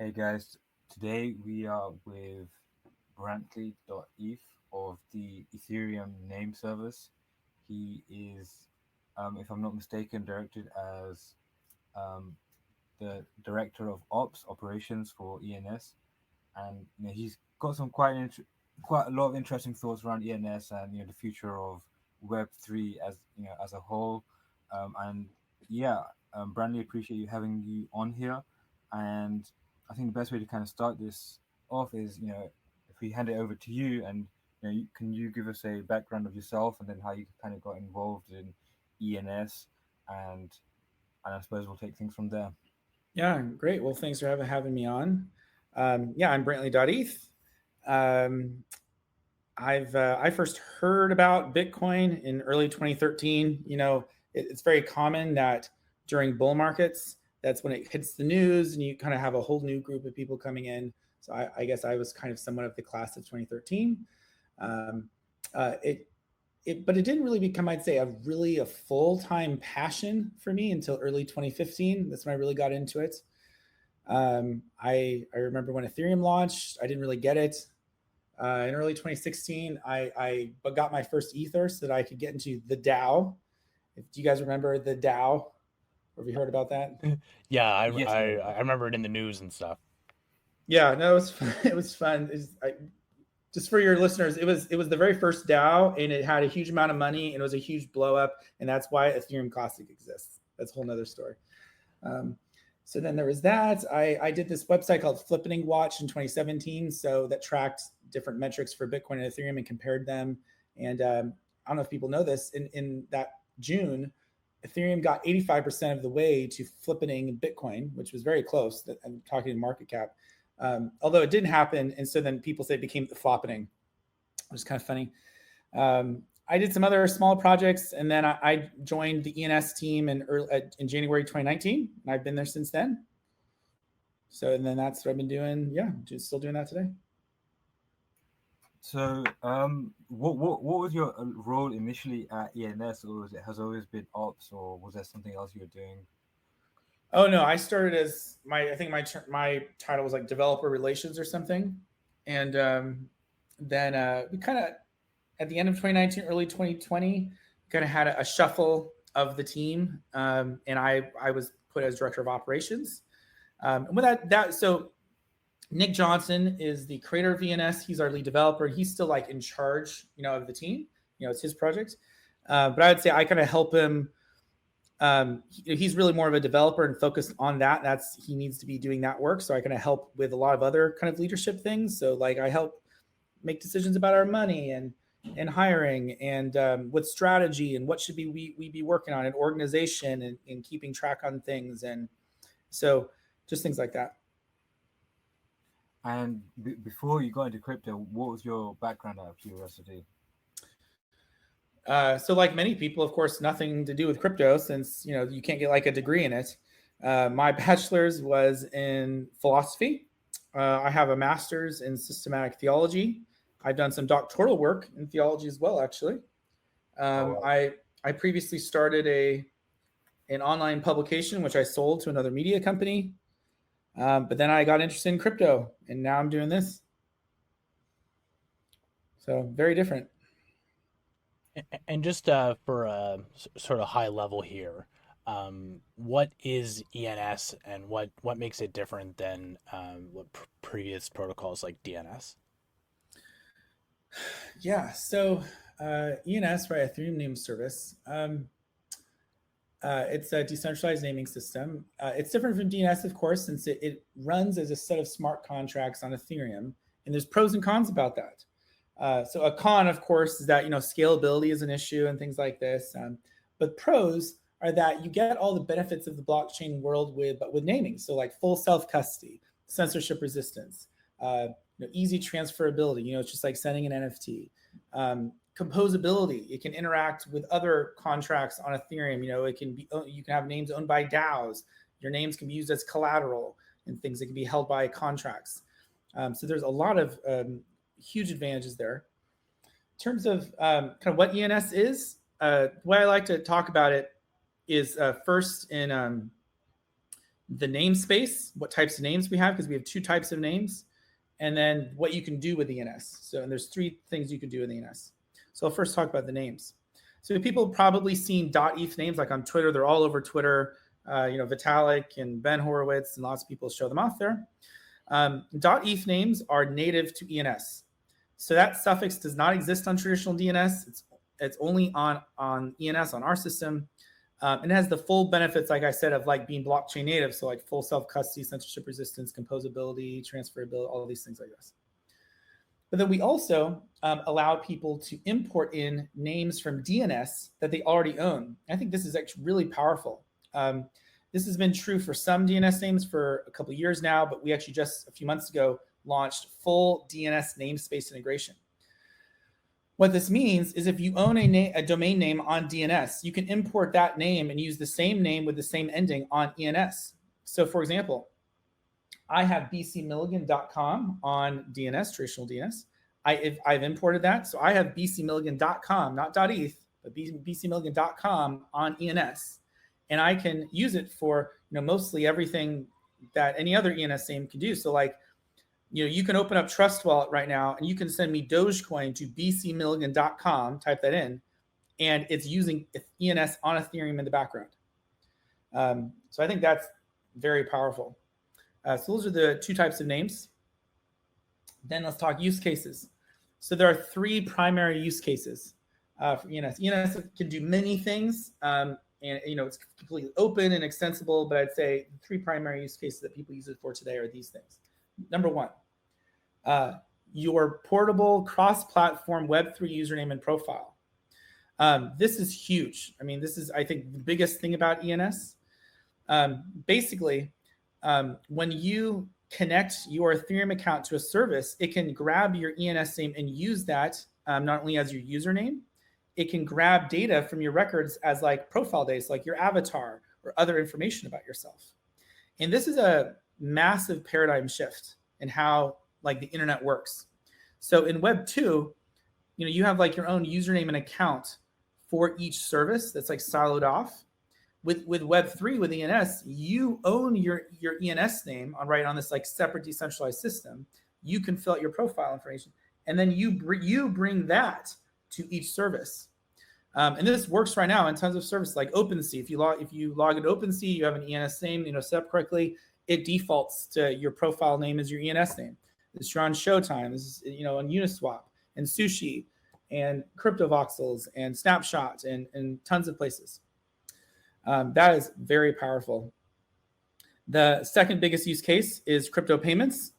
Hey guys, today we are with Brantly.eth of the Ethereum name service. He is, if I'm not mistaken, directed as um, the director of ops operations for ENS, and he's got some quite a lot of interesting thoughts around ENS and the future of Web3 as as a whole. And yeah, Brandley, appreciate you having you on here. And I think the best way to kind of start this off is if we hand it over to you and can you give us a background of yourself and then how you kind of got involved in ENS and I suppose we'll take things from there. Yeah, great. Well, thanks for having me on. I'm Brantly.eth. Um, I first heard about Bitcoin in early 2013. It's very common that during bull markets, that's when it hits the news, and you kind of have a whole new group of people coming in. So I guess I was kind of somewhat of the class of 2013. Um, it but it didn't really become, I'd say, a full-time passion for me until early 2015. That's when I really got into it. I remember when Ethereum launched, I didn't really get it. In early 2016, I got my first Ether so that I could get into the DAO. Do you guys remember the DAO? Have you heard about that? Yeah, I, Yes, I yeah. I remember it in the news and stuff. Yeah, no, it was fun. It was fun. Just for your listeners, it was the very first DAO, and it had a huge amount of money, and it was a huge blow up, and that's why Ethereum Classic exists. That's a whole nother story. Um, so then there was that. I did this website called Flippening Watch in 2017, so that tracked different metrics for Bitcoin and Ethereum and compared them. And I don't know if people know this. In that June, Ethereum got 85% of the way to flippening Bitcoin, which was very close. I'm talking market cap. Although it didn't happen, and so then people say it became the floppening, which is kind of funny. I did some other small projects, and then I joined the ENS team in January 2019, and I've been there since then. So, and then that's what I've been doing. Yeah, just still doing that today. So, what was your role initially at ENS, or has it always been ops, or was there something else you were doing? Oh no, I started as I think my title was like developer relations or something, and then we kind of at the end of 2019, early 2020, kind of had a shuffle of the team, and I was put as director of operations. And with so Nick Johnson is the creator of ENS. He's our lead developer. He's still like in charge, of the team. It's his project. But I would say I kind of help him. He's really more of a developer and focused on that. He needs to be doing that work. So I kind of help with a lot of other kind of leadership things. So like I help make decisions about our money and hiring and with strategy and what should we be working on in organization and keeping track on things. And so just things like that. And before you got into crypto, what was your background out of curiosity? So like many people, of course, nothing to do with crypto since, you can't get like a degree in it. My bachelor's was in philosophy. I have a master's in systematic theology. I've done some doctoral work in theology as well, actually. I previously started an online publication, which I sold to another media company. But then I got interested in crypto, and now I'm doing this. So very different. And just for a sort of high level here, what is ENS and what makes it different than what previous protocols like DNS? Yeah. So ENS, right, Ethereum Name Service. It's a decentralized naming system. It's different from DNS, of course, since it runs as a set of smart contracts on Ethereum, and there's pros and cons about that. So a con, of course, is that scalability is an issue and things like this. But pros are that you get all the benefits of the blockchain world but with naming. So like full self-custody, censorship resistance, easy transferability. It's just like sending an NFT. Composability. It can interact with other contracts on Ethereum. You can have names owned by DAOs. Your names can be used as collateral and things that can be held by contracts. So there's a lot of huge advantages there. In terms of kind of what ENS is, the way I like to talk about it is first in the namespace, what types of names we have, because we have 2 types of names, and then what you can do with ENS. So, and there's 3 things you can do with ENS. So I'll first talk about the names. So people have probably seen .eth names like on Twitter. They're all over Twitter. Vitalik and Ben Horowitz and lots of people show them off there. .eth names are native to ENS. So that suffix does not exist on traditional DNS. It's only on ENS on our system. And it has the full benefits, like I said, of like being blockchain native. So like full self-custody, censorship resistance, composability, transferability, all of these things like this. But then we also allow people to import in names from DNS that they already own. I think this is actually really powerful. This has been true for some DNS names for a couple of years now, but we actually just a few months ago launched full DNS namespace integration. What this means is if you own a domain name on DNS, you can import that name and use the same name with the same ending on ENS. So for example, I have bcmilligan.com on DNS, traditional DNS. I've imported that. So I have bcmilligan.com, not .eth, but bcmilligan.com on ENS. And I can use it for mostly everything that any other ENS name can do. So like, you can open up Trust Wallet right now and you can send me Dogecoin to bcmilligan.com, type that in, and it's using ENS on Ethereum in the background. So I think that's very powerful. So those are the 2 types of names. Then let's talk use cases. So there are 3 primary use cases for ENS. ENS can do many things, and it's completely open and extensible, but I'd say the 3 primary use cases that people use it for today are these things. Number 1, your portable cross-platform Web3 username and profile. This is huge. I mean, this is, I think, the biggest thing about ENS. Basically, when you connect your Ethereum account to a service, it can grab your ENS name and use that not only as your username, it can grab data from your records as like profile data, like your avatar or other information about yourself. And this is a massive paradigm shift in how like the internet works. So in Web 2, you have like your own username and account for each service that's like siloed off. With Web 3, with ENS, you own your ENS name on this like separate decentralized system. You can fill out your profile information, and then you bring that to each service. And this works right now in tons of services like OpenSea. If you log into OpenSea, you have an ENS name, set up correctly, it defaults to your profile name as your ENS name. This you're on Showtime, this is on Uniswap and Sushi and CryptoVoxels and Snapshot and tons of places. That is very powerful. The second biggest use case is crypto payments.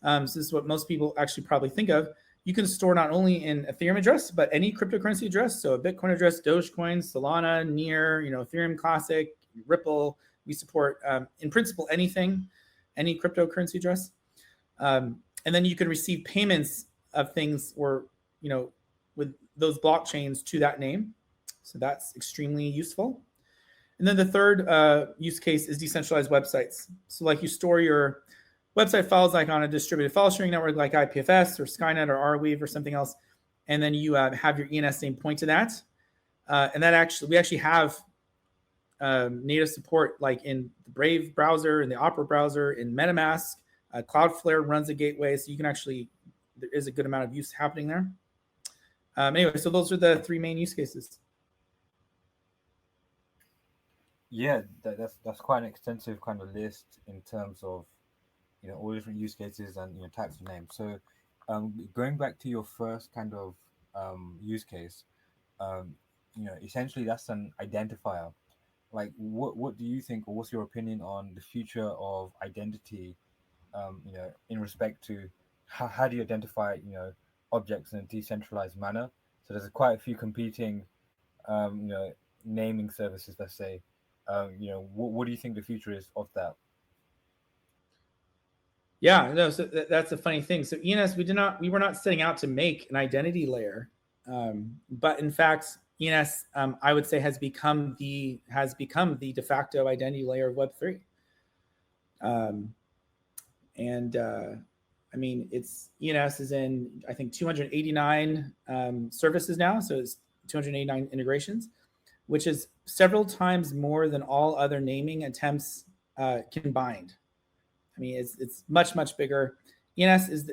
So this is what most people actually probably think of. You can store not only an Ethereum address, but any cryptocurrency address. So a Bitcoin address, Dogecoin, Solana, Near, Ethereum Classic, Ripple. We support, in principle, any cryptocurrency address. And then you can receive payments of things or, with those blockchains to that name. So that's extremely useful. And then the third use case is decentralized websites. So like you store your website files like on a distributed file sharing network like IPFS or Skynet or Arweave or something else. And then you have your ENS name point to that. And that we actually have native support like in the Brave browser, in the Opera browser, in MetaMask. Cloudflare runs a gateway. So you can there is a good amount of use happening there. Anyway, so those are the 3 main use cases. Yeah, that's quite an extensive kind of list in terms of all different use cases and types of names. So going back to your first kind of use case, essentially that's an identifier. Like what do you think, or what's your opinion on the future of identity in respect to how do you identify objects in a decentralized manner? So there's quite a few competing naming services, let's say. What do you think the future is of that? Yeah, no, so that's a funny thing. So ENS, we were not setting out to make an identity layer, but in fact, ENS, I would say, has become the de facto identity layer of Web3. I mean, ENS is in, I think, 289 services now, so it's 289 integrations, which is several times more than all other naming attempts combined. I mean, it's much bigger. ENS is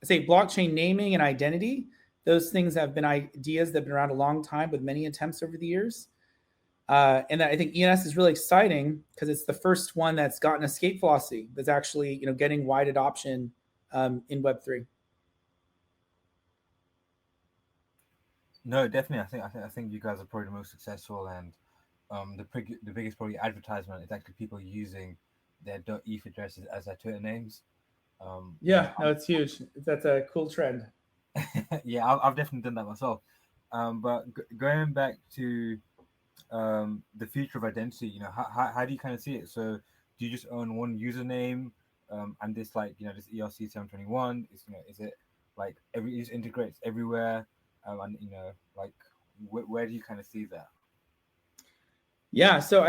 say blockchain naming and identity. Those things have been ideas that have been around a long time with many attempts over the years. And I think ENS is really exciting because it's the first one that's gotten escape velocity that's actually getting wide adoption in Web3. No, definitely. I think you guys are probably the most successful, and the biggest probably advertisement is actually people using their .eth addresses as their Twitter names. Yeah, no, it's huge. That's a cool trend. Yeah, I've definitely done that myself. But going back to the future of identity, how do you kind of see it? So do you just own one username, and this this ERC 721 is it like it just integrates everywhere, and where do you kind of see that? Yeah, so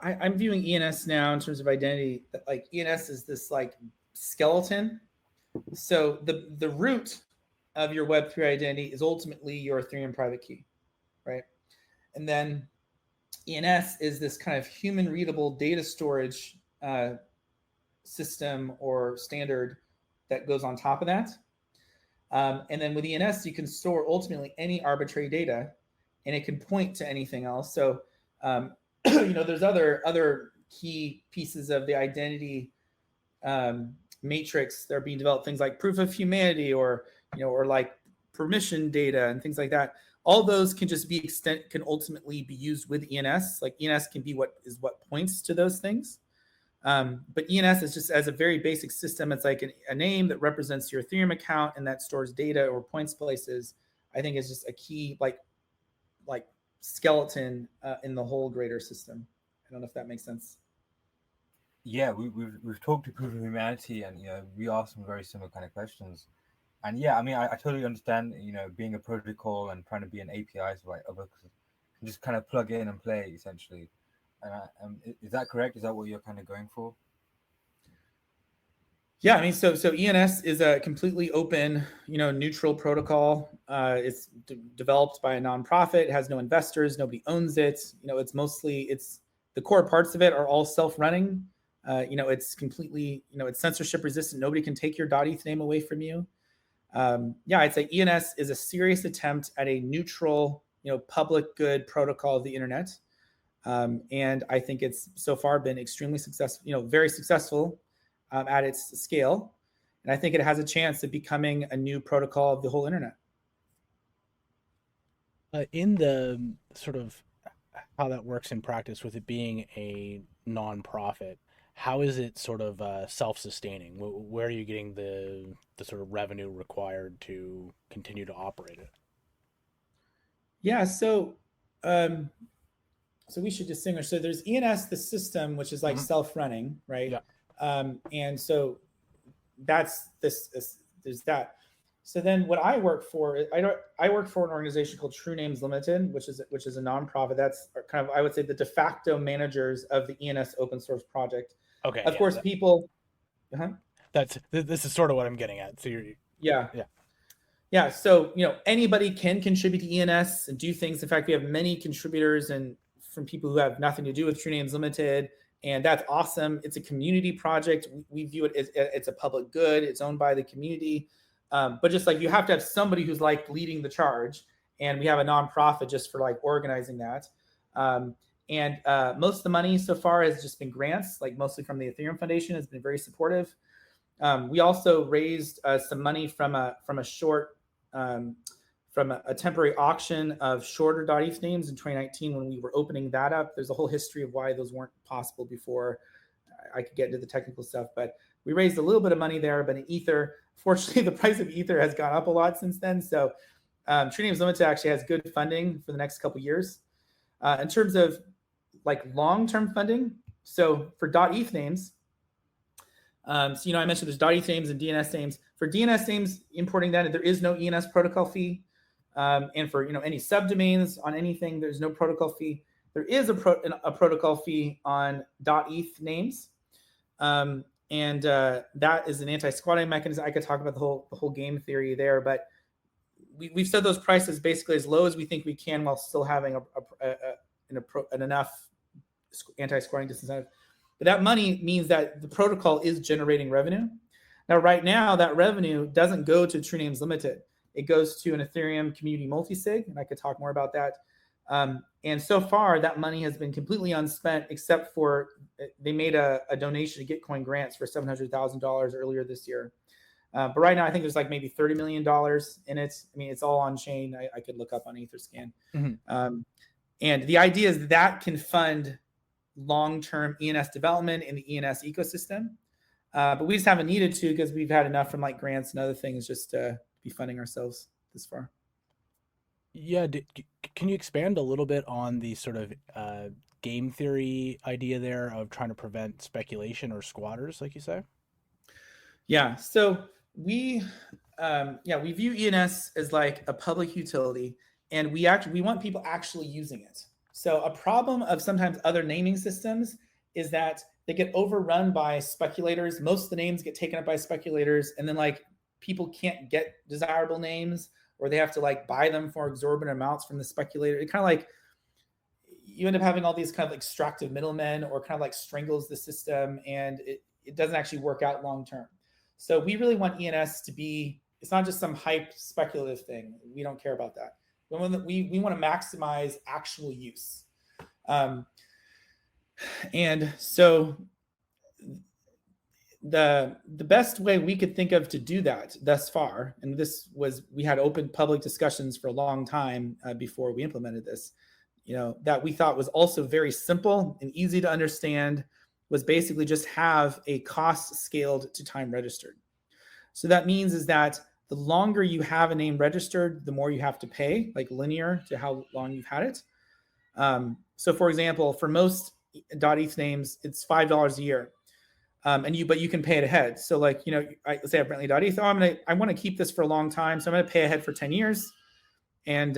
I'm viewing ENS now in terms of identity. Like ENS is this like skeleton. So the root of your Web3 identity is ultimately your Ethereum private key, right? And then ENS is this kind of human readable data storage system or standard that goes on top of that. And then with ENS, you can store ultimately any arbitrary data, and it can point to anything else. So there's other key pieces of the identity matrix that are being developed, things like proof of humanity or like permission data and things like that. All those can just can ultimately be used with ENS. Like ENS can be what points to those things. But ENS is just as a very basic system. It's like a name that represents your Ethereum account and that stores data or points places. I think is just a key like skeleton in the whole greater system. I don't know if that makes sense. Yeah, we've talked to proof of humanity, and we asked some very similar kind of questions. And yeah, I mean, I totally understand, being a protocol and trying to be an API, so like others can just kind of plug in and play essentially. And is that correct? Is that what you're kind of going for? Yeah, I mean, so ENS is a completely open, neutral protocol. It's developed by a nonprofit. It has no investors. Nobody owns it. It's the core parts of it are all self-running. It's completely, it's censorship resistant. Nobody can take your .eth name away from you. I'd say ENS is a serious attempt at a neutral, public good protocol of the internet. And I think it's so far been extremely successful, very successful at its scale. And I think it has a chance of becoming a new protocol of the whole internet. In the sort of how that works in practice with it being a nonprofit, how is it sort of self-sustaining? Where are you getting the sort of revenue required to continue to operate it? Yeah, so we should distinguish. So there's ENS, the system, which is like self-running, right? Yeah. And so that's there's that. So then what I work for, I work for an organization called True Names Limited, which is a nonprofit. That's kind of, I would say, the de facto managers of the ENS open source project. Okay. Of course, people. This is sort of what I'm getting at. So yeah. So anybody can contribute to ENS and do things. In fact, we have many contributors and from people who have nothing to do with True Names Limited. And that's awesome. It's a community project. We view it as it's a public good. It's owned by the community. But just like you have to have somebody who's like leading the charge. And we have a nonprofit just for like organizing that. And most of the money so far has just been grants, like mostly from the Ethereum Foundation has been very supportive. We also raised some money from a temporary auction of shorter .eth names in 2019 when we were opening that up. There's a whole history of why those weren't possible before. I could get into the technical stuff, but we raised a little bit of money there. But in Ether, fortunately, the price of Ether has gone up a lot since then. So True Names Limited actually has good funding for the next couple of years. In terms of like long-term funding, so for .eth names, I mentioned there's .eth names and DNS names. For DNS names, importing that, there is no ENS protocol fee. And for any subdomains on anything, there's no protocol fee. There is a protocol fee on .eth names, and that is an anti-squatting mechanism. I could talk about the whole game theory there, but we've set those prices basically as low as we think we can while still having an enough anti-squatting disincentive. But that money means that the protocol is generating revenue. Now, right now, that revenue doesn't go to True Names Limited. It goes to an Ethereum community multisig, and I could talk more about that. And so far, that money has been completely unspent, except for they made a donation to Gitcoin grants for $700,000 earlier this year. But right now, I think there's like maybe $30 million in it. I mean, it's all on chain. I could look up on Etherscan. Mm-hmm. And the idea is that can fund long-term ENS development in the ENS ecosystem. But we just haven't needed to because we've had enough from like grants and other things just to be funding ourselves this far. Yeah, can you expand a little bit on the sort of game theory idea there of trying to prevent speculation or squatters, like you say? Yeah, so we view ENS as like a public utility, and we want people actually using it. So a problem of sometimes other naming systems is that they get overrun by speculators. Most of the names get taken up by speculators, and then like people can't get desirable names, or they have to like buy them for exorbitant amounts from the speculator. It kind of like you end up having all these kind of extractive middlemen, or kind of like strangles the system, and it doesn't actually work out long term. So we really want ENS to be, it's not just some hype speculative thing. We don't care about that. We want to maximize actual use. And so the best way we could think of to do that thus far, and we had open public discussions for a long time before we implemented this, that we thought was also very simple and easy to understand, was basically just have a cost scaled to time registered. So that means is that the longer you have a name registered, the more you have to pay, like linear to how long you've had it. So for example, for most .eth names, it's $5 a year. But you can pay it ahead. So like, let's say I have Brantly.eth. I want to keep this for a long time. So I'm going to pay ahead for 10 years. And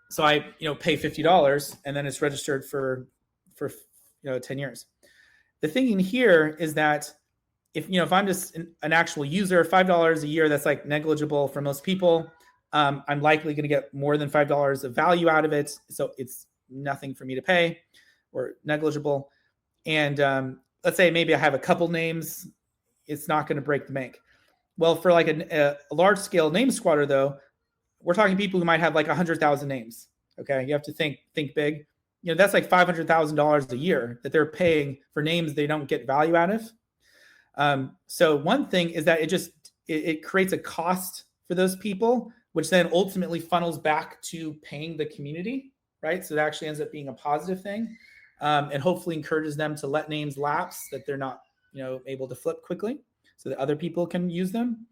so I, pay $50, and then it's registered for 10 years. The thinking here is that if I'm just an actual user, $5 a year, that's like negligible for most people. I'm likely going to get more than $5 of value out of it. So it's nothing for me to pay, or negligible. And let's say maybe I have a couple names, it's not going to break the bank. Well, for like a large scale name squatter though, we're talking people who might have like 100,000 names. Okay. You have to think big. That's like $500,000 a year that they're paying for names they don't get value out of. So one thing is that it creates a cost for those people, which then ultimately funnels back to paying the community, right? So it actually ends up being a positive thing, and hopefully encourages them to let names lapse that they're not, able to flip quickly, so that other people can use them.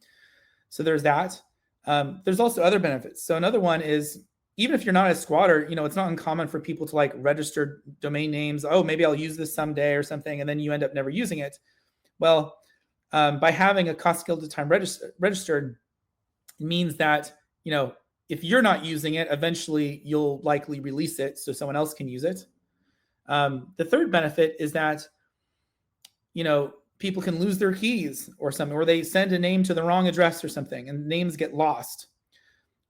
So there's that. There's also other benefits. So another one is, even if you're not a squatter, it's not uncommon for people to like register domain names. Oh, maybe I'll use this someday or something, and then you end up never using it. Well, by having a cost scaled to time registered means that, if you're not using it, eventually you'll likely release it so someone else can use it. The third benefit is that, people can lose their keys or something, or they send a name to the wrong address or something, and names get lost.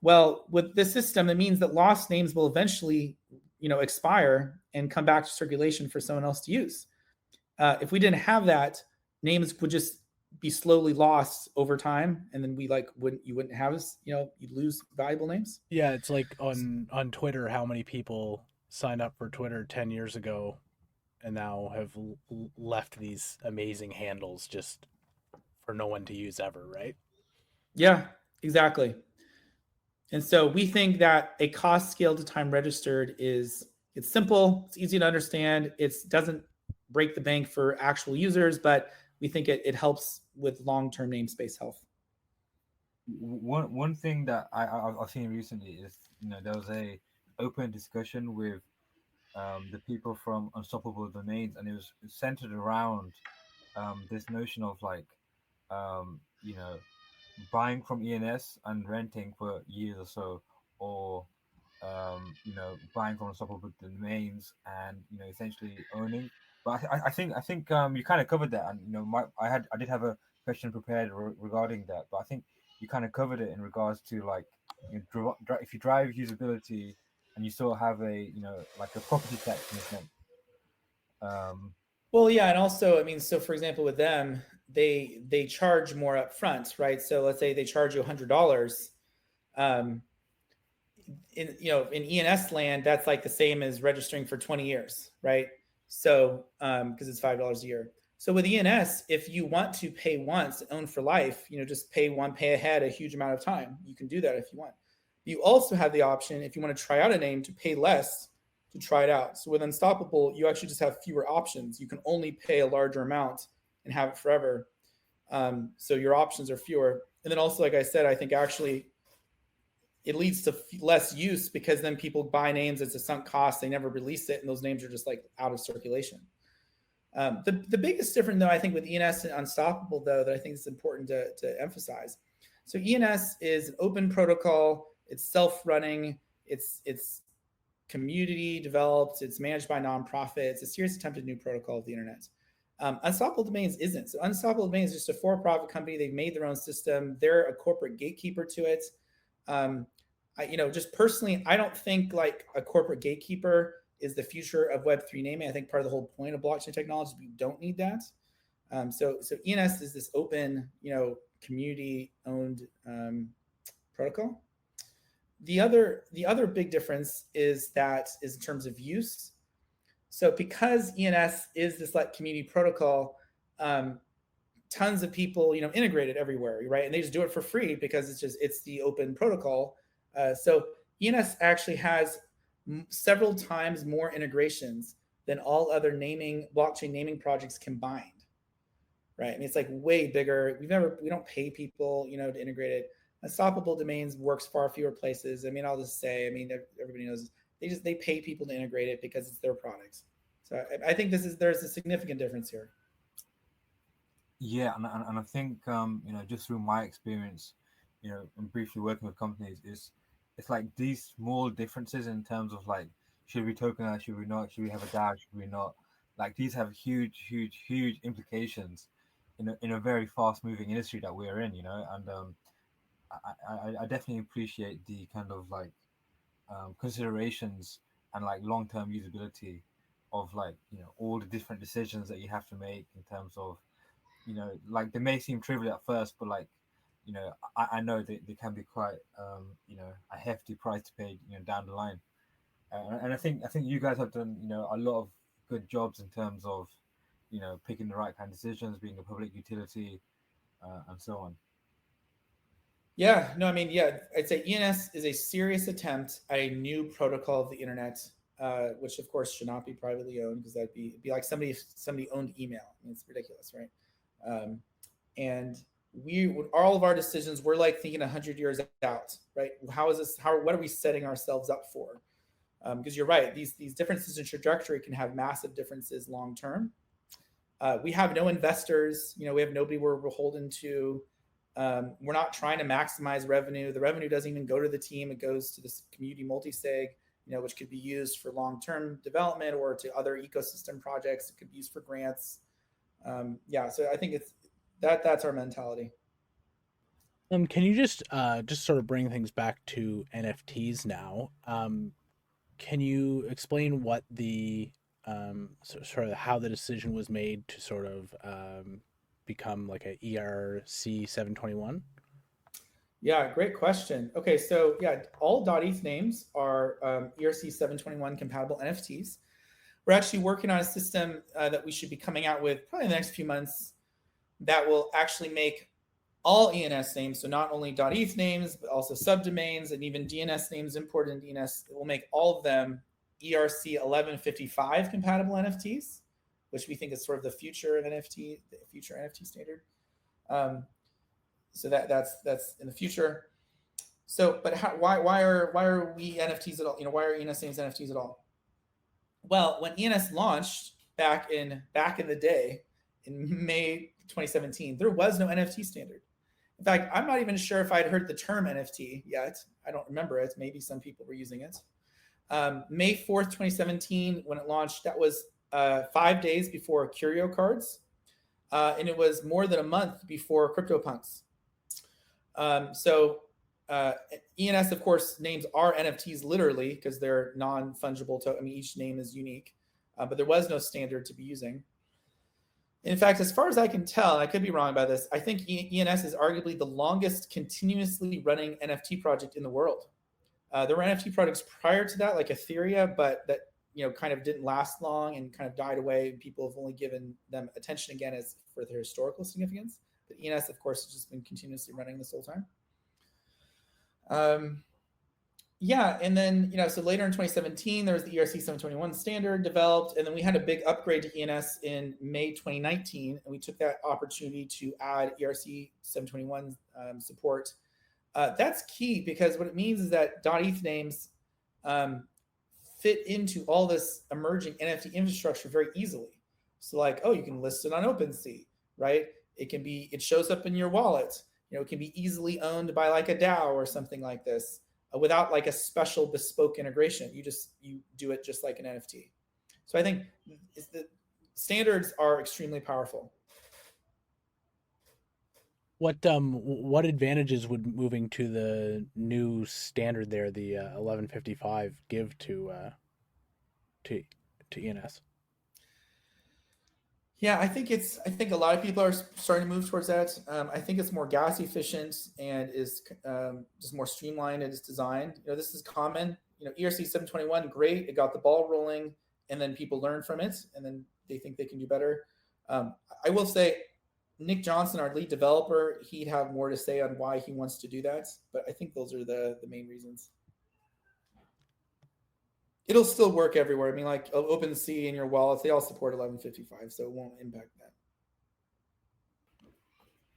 Well, with this system, it means that lost names will eventually, expire and come back to circulation for someone else to use. If we didn't have that, names would just be slowly lost over time, and then you wouldn't have us, you'd lose valuable names. Yeah, it's like on Twitter, how many people signed up for Twitter 10 years ago and now have left these amazing handles just for no one to use ever, right? Yeah, exactly. And so we think that a cost scale to time registered it's simple, it's easy to understand, it doesn't break the bank for actual users, but we think it helps with long-term namespace health. One thing that I've seen recently is, there was a open discussion with the people from Unstoppable Domains, and it was centered around this notion of like, buying from ENS and renting for years or so, or buying from Unstoppable Domains and essentially owning. But I think you kind of covered that, and I did have a question prepared regarding that, but I think you kind of covered it in regards to like, if you drive usability and you still have a like a property tax in a sense. Well, yeah, and also, I mean, so for example, with them, they charge more up front, right? So let's say they charge you $100. Um, in ENS land, that's like the same as registering for 20 years, right? So because it's $5 a year. So with ENS, if you want to pay once, own for life, just pay ahead a huge amount of time. You can do that if you want. You also have the option, if you want to try out a name, to pay less to try it out. So with Unstoppable, you actually just have fewer options. You can only pay a larger amount and have it forever. So your options are fewer. And then also, like I said, I think actually it leads to less use because then people buy names as a sunk cost. They never release it, and those names are just like out of circulation. The biggest difference, though, I think with ENS and Unstoppable, though, that I think is important to emphasize. So ENS is an open protocol. It's self-running. It's community developed. It's managed by nonprofits. It's a serious attempted new protocol of the internet. Unstoppable Domains isn't. So Unstoppable Domains is just a for-profit company. They've made their own system. They're a corporate gatekeeper to it. Just personally, I don't think like a corporate gatekeeper is the future of Web3 naming. I think part of the whole point of blockchain technology is we don't need that. So ENS is this open, community-owned protocol. The other big difference is in terms of use. So because ENS is this like community protocol, tons of people integrate it everywhere, right? And they just do it for free because it's the open protocol. So ENS actually has several times more integrations than all other blockchain naming projects combined, right? I mean, it's like way bigger. We don't pay people to integrate it. Unstoppable Domains works far fewer places. I mean, I'll just say, everybody knows they pay people to integrate it because it's their products. So I think there's a significant difference here. Yeah, and I think just through my experience, and briefly working with companies, it's like these small differences in terms of like, should we tokenize, should we not, should we have a DAO, should we not, like these have huge implications in a very fast moving industry that we're in, and I definitely appreciate the kind of like considerations and like long term usability of like all the different decisions that you have to make in terms of like they may seem trivial at first, but like I know they can be quite a hefty price to pay down the line, and I think you guys have done a lot of good jobs in terms of picking the right kind of decisions, being a public utility, and so on. Yeah, no, I'd say ENS is a serious attempt at a new protocol of the internet, which of course should not be privately owned because it'd be like somebody owned email. It's ridiculous, right? And all of our decisions, we're like thinking 100 years out, right? What are we setting ourselves up for? Because you're right, these differences in trajectory can have massive differences long term. We have no investors, we have nobody we're beholden to. We're not trying to maximize revenue. The revenue doesn't even go to the team. It goes to this community multi-sig, which could be used for long-term development or to other ecosystem projects. It could be used for grants. So I think that's our mentality. Can you just sort of bring things back to NFTs now? Can you explain what the sort of how the decision was made to sort of become like a ERC 721? Yeah, great question. Okay, so yeah, all .eth names are ERC 721 compatible NFTs. We're actually working on a system that we should be coming out with probably in the next few months that will actually make all ENS names, so not only .eth names, but also subdomains and even DNS names imported into ENS. It will make all of them ERC 1155 compatible NFTs, which we think is sort of the future of NFT, the future NFT standard. So that's in the future. So, but why are we NFTs at all? Why are ENS names NFTs at all? Well, when ENS launched back in the day, in May 2017, there was no NFT standard. In fact, I'm not even sure if I'd heard the term NFT yet. I don't remember it. Maybe some people were using it. May 4th, 2017, when it launched, that was 5 days before Curio cards. And it was more than a month before CryptoPunks. ENS, of course, names are NFTs literally because they're non-fungible. Each name is unique. but there was no standard to be using. In fact, as far as I can tell, and I could be wrong about this, I think ENS is arguably the longest continuously running NFT project in the world. There were NFT projects prior to that, like Ethereum, but that kind of didn't last long and kind of died away. People have only given them attention again as for their historical significance. But ENS, of course, has just been continuously running this whole time. Yeah, and then so later in 2017, there was the ERC 721 standard developed, and then we had a big upgrade to ENS in May 2019, and we took that opportunity to add ERC 721 support. That's key because what it means is that .eth names fit into all this emerging NFT infrastructure very easily. So like, you can list it on OpenSea, right? It shows up in your wallet. It can be easily owned by like a DAO or something like this without like a special bespoke integration. You do it just like an NFT. So I think the standards are extremely powerful. What advantages would moving to the new standard there, the 1155, give to ENS? Yeah, I think a lot of people are starting to move towards that. I think it's more gas efficient and is just more streamlined in its design. This is common. ERC 721, great. It got the ball rolling, and then people learn from it, and then they think they can do better. I will say, Nick Johnson, our lead developer, he'd have more to say on why he wants to do that, but I think those are the main reasons. It'll still work everywhere. I mean, like OpenSea and your wallets, they all support 1155, so it won't impact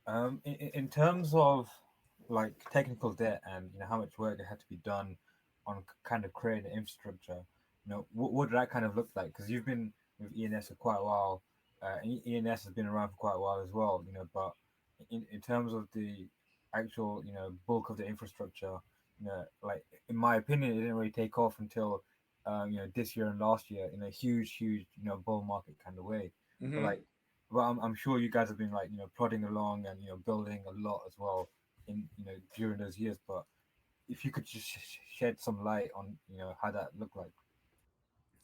that. In terms of like technical debt and how much work had to be done on kind of creating the infrastructure, what did that kind of look like? Because you've been with ENS for quite a while. ENS has been around for quite a while as well, but in terms of the actual, bulk of the infrastructure, like in my opinion, it didn't really take off until, this year and last year in a huge, bull market kind of way. Mm-hmm. But I'm sure you guys have been like, plodding along and, building a lot as well in, during those years. But if you could just shed some light on, how that looked like.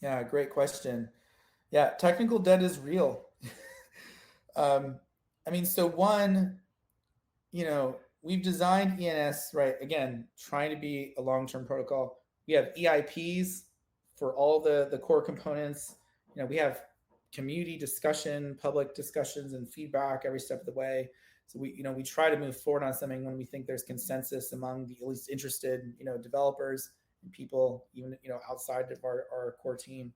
Yeah, great question. Yeah, technical debt is real. I mean, so one, we've designed ENS, right? Again, trying to be a long-term protocol. We have EIPs for all the core components. We have community discussion, public discussions, and feedback every step of the way. So we try to move forward on something when we think there's consensus among the at least interested, developers and people, even outside of our core team.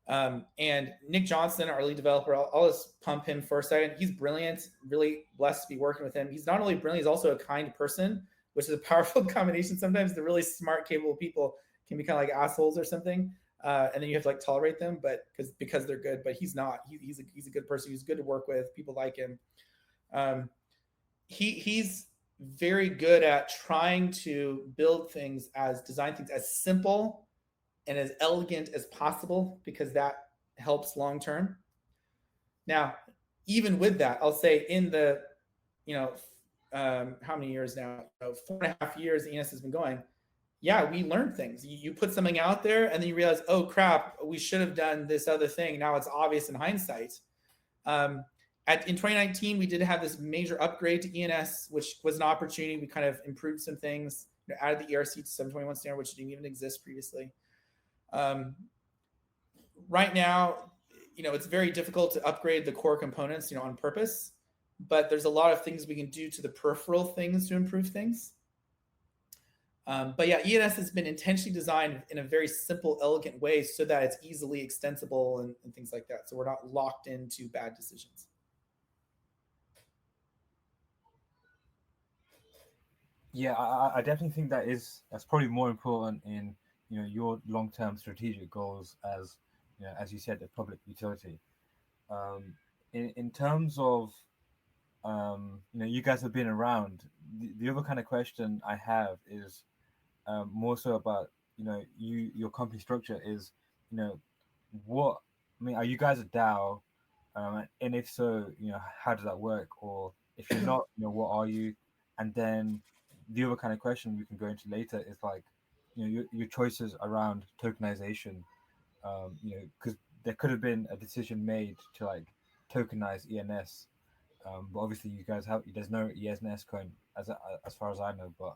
And Nick Johnson, our lead developer, I'll just pump him for a second. He's brilliant, really blessed to be working with him. He's not only brilliant, he's also a kind person, which is a powerful combination. Sometimes the really smart, capable people can be kind of like assholes or something. And then you have to like tolerate them, but because they're good, but he's not, he's a good person. He's good to work with. People like him. He's very good at trying to design things as simple and as elegant as possible, because that helps long term. Now, even with that, I'll say in the, how many years now? 4.5 years ENS has been going. Yeah, we learned things. You put something out there and then you realize, oh crap, we should have done this other thing. Now it's obvious in hindsight. In 2019, we did have this major upgrade to ENS, which was an opportunity. We kind of improved some things, added the ERC to 721 standard, which didn't even exist previously. Right now, it's very difficult to upgrade the core components, on purpose, but there's a lot of things we can do to the peripheral things to improve things. But yeah, ENS has been intentionally designed in a very simple, elegant way so that it's easily extensible and things like that. So we're not locked into bad decisions. Yeah, I definitely think that's probably more important in your long-term strategic goals as you said, the public utility. In terms of you guys have been around. The other kind of question I have is more so about your company structure is what are you guys a DAO, and if so, how does that work, or if you're not, what are you? And then the other kind of question we can go into later is like your choices around tokenization, because there could have been a decision made to like tokenize ENS. But obviously, you guys have there's no ENS coin as far as I know. But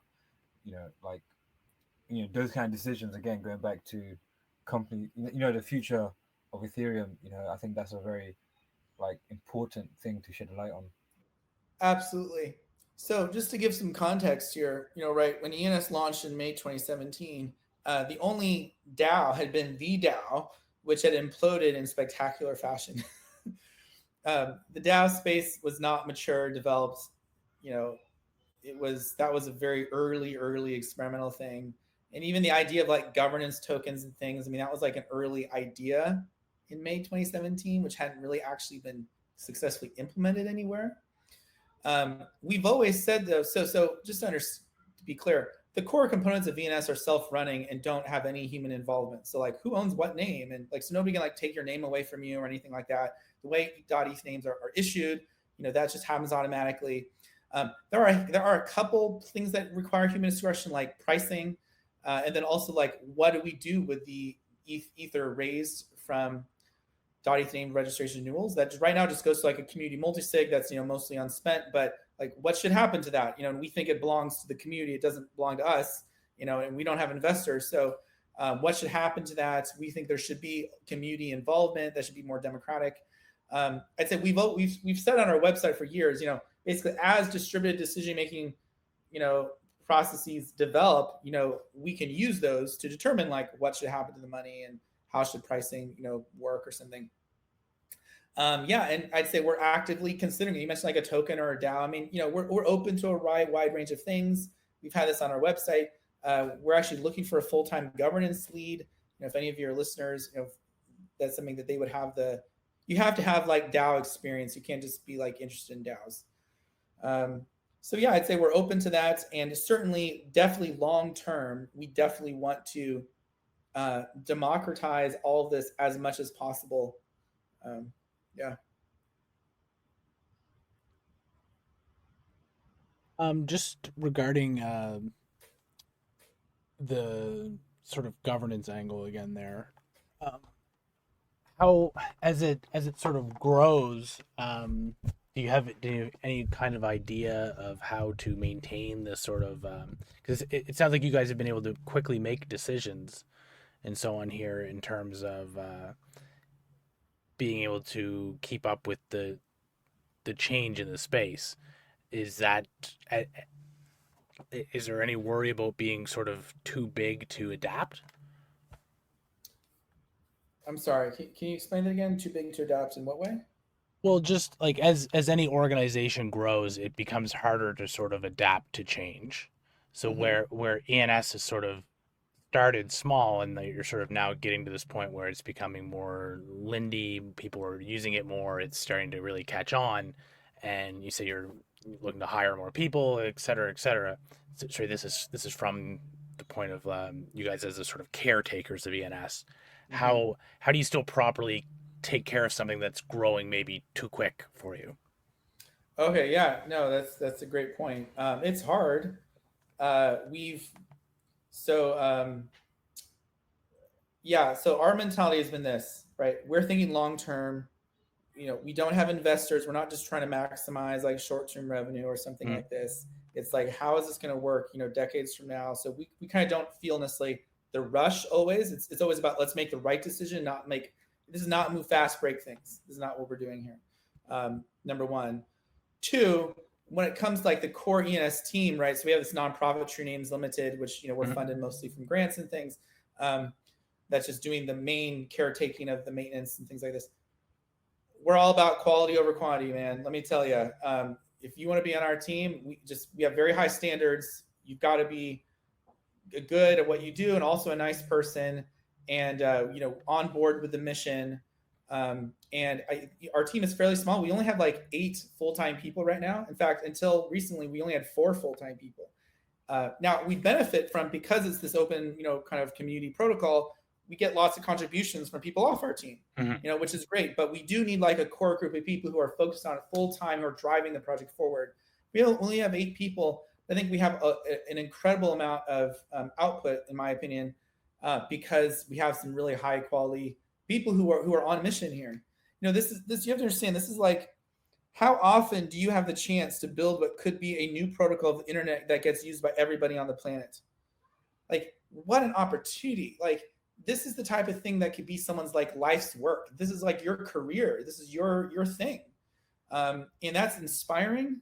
like those kind of decisions again, going back to company, the future of Ethereum. I think that's a very like important thing to shed a light on. Absolutely. So just to give some context here, right, when ENS launched in May 2017, the only DAO had been the DAO, which had imploded in spectacular fashion. The DAO space was not mature, developed. That was a very early experimental thing, and even the idea of like governance tokens and things. I mean, that was like an early idea in May 2017, which hadn't really actually been successfully implemented anywhere. We've always said though, so just to be clear, the core components of ENS are self-running and don't have any human involvement. So like who owns what name, and like so nobody can like take your name away from you or anything like that. The way .eth names are issued, that just happens automatically. There are a couple things that require human discretion, like pricing, and then also like what do we do with the ether raised from .eth name registration renewals? That right now just goes to like a community multi-sig that's mostly unspent, but like what should happen to that? And we think it belongs to the community. It doesn't belong to us, and we don't have investors. So what should happen to that? We think there should be community involvement that should be more democratic. I'd say we've said on our website for years, basically as distributed decision making, processes develop, we can use those to determine like what should happen to the money and how should pricing, work or something. And I'd say we're actively considering it. You mentioned like a token or a DAO. I mean, we're open to a wide range of things. We've had this on our website. We're actually looking for a full-time governance lead. If any of your listeners, that's something that they would have you have to have like DAO experience. You can't just be like interested in DAOs. So yeah, I'd say we're open to that. And certainly, definitely long-term, we definitely want to democratize all of this as much as possible. Yeah. Just regarding the sort of governance angle again there, how as it sort of grows, do you have any kind of idea of how to maintain this sort of because it sounds like you guys have been able to quickly make decisions and so on here in terms of being able to keep up with the change in the space. Is there any worry about being sort of too big to adapt? I'm sorry. Can you explain that again? Too big to adapt in what way? Well, just like as any organization grows, it becomes harder to sort of adapt to change. So where ENS is sort of started small and you're sort of now getting to this point where it's becoming more lindy, people are using it more, it's starting to really catch on, and you say you're looking to hire more people, et cetera, et cetera. So this is from the point of you guys as the sort of caretakers of ENS. How do you still properly take care of something that's growing maybe too quick for you? Okay, yeah, no, that's a great point. It's hard. So our mentality has been this, right? We're thinking long term. We don't have investors. We're not just trying to maximize like short-term revenue or something like this. It's like, how is this going to work, decades from now? So we kind of don't feel necessarily the rush always. It's always about let's make the right decision, this is not move fast, break things. This is not what we're doing here. Number one. Two, when it comes to like the core ENS team, right? So we have this nonprofit True Names Limited, which we're funded mostly from grants and things. That's just doing the main caretaking of the maintenance and things like this. We're all about quality over quantity, man. Let me tell you, if you want to be on our team, we have very high standards. You've got to be good at what you do and also a nice person and on board with the mission. Our team is fairly small. We only have like 8 full-time people right now. In fact, until recently, we only had 4 full-time people. Now we benefit from, because it's this open, kind of community protocol, we get lots of contributions from people off our team, which is great. But we do need like a core group of people who are focused on it full-time, who are driving the project forward. We only have 8 people. I think we have an incredible amount of output, in my opinion, because we have some really high quality people who are on mission here. This you have to understand. This is like, how often do you have the chance to build what could be a new protocol of the internet that gets used by everybody on the planet? Like, what an opportunity! Like, this is the type of thing that could be someone's like life's work. This is like your career. This is your thing, and that's inspiring.